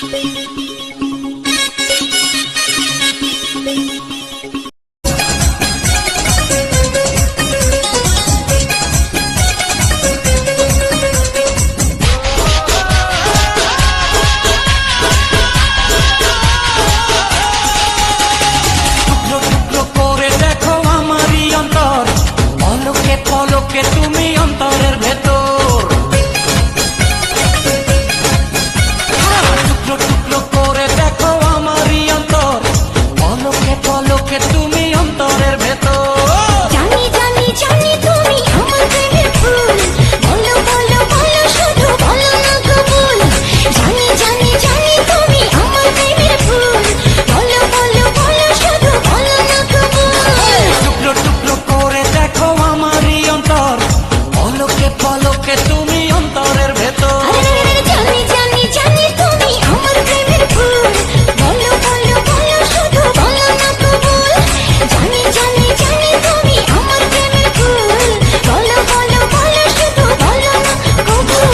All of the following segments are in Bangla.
পলকে তুমি অন্তরের ভেতর টুকরো টুকরো করে দেখো আমারই অন্তর, পলকে পলকে তুমি অন্তরের ভেতর। জানি জানি জানি তুমি আমার প্রেমের ফুল, বলো বলো বলো শুধু বলো না কবুল। জানি জানি জানি তুমি আমার প্রেমের ফুল, বলো বলো বলো শুধু বলো না কবুল। টুকরো টুকরো করে দেখো আমারই অন্তর, পলকে পলকে তুমি অন্তরের ভেতর। জানি জানি জানি তুমি আমার প্রেমের ফুল, বলো বলো বলো শুধু বলো না কবুল। জানি জানি জানি তুমি আমার প্রেমের ফুল, বলো বলো বলো শুধু বলো না কবুল।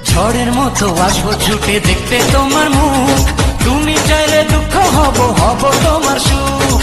ঝড়ের মতো আসবো ছুটে দেখতে তোমার মুখ, তুমি চাইলে দুঃখ হব হব তোমার সুখ।